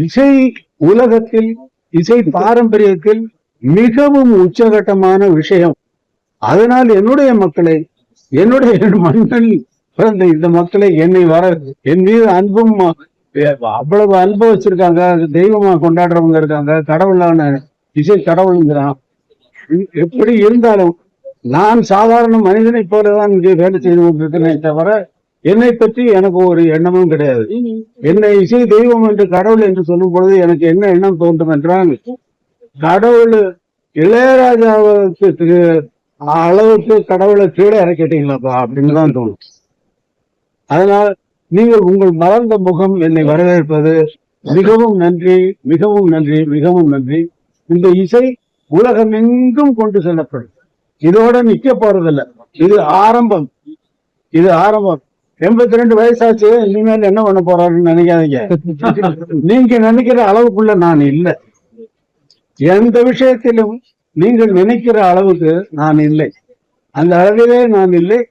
இசை உலகத்தில், இசை பாரம்பரியத்தில் மிகவும் உச்சகட்டமான விஷயம். அதனால் என்னுடைய மக்களை, என்னுடைய மண்ணில் பிறந்த இந்த மக்களை என்னை என் மீது அன்பும் அவ்வளவு அன்பு வச்சிருக்காங்க. தெய்வமா கொண்டாடுறவங்க இருக்காங்க. கடவுளான இசை கடவுளுங்கிறான். எப்படி இருந்தாலும் நான் சாதாரண மனிதனை போலதான் இங்கே வேலை செய்து கொண்டிருக்கிறேன் தவிர என்னை பற்றி எனக்கு ஒரு எண்ணமும் கிடையாது. என்னை இசை தெய்வம் என்று கடவுள் என்று சொல்லும் பொழுது எனக்கு என்ன எண்ணம் தோன்றும் என்றால், கடவுள் இளையராஜாவுக்கு அளவுக்கு கடவுளை கீழே இறக்கிட்டீங்களாப்பா அப்படின்னு தான் தோணும். அதனால் நீங்கள் உங்கள் மலர்ந்த முகம் என்னை வரவேற்பது மிகவும் நன்றி, மிகவும் நன்றி, மிகவும் நன்றி. இந்த இசை உலகம் எங்கும் கொண்டு செல்லப்படும். இதோட நிக்க போறதில்ல. இது ஆரம்பம், இது ஆரம்பம். 82 வயசாச்சு, இனிமேல் என்ன பண்ண போறாருன்னு நினைக்காதீங்க. நீங்க நினைக்கிற அளவுக்குள்ள நான் இல்லை. எந்த விஷயத்திலும் நீங்கள் நினைக்கிற அளவுக்கு நான் இல்லை. அந்த அளவிலே நான் இல்லை.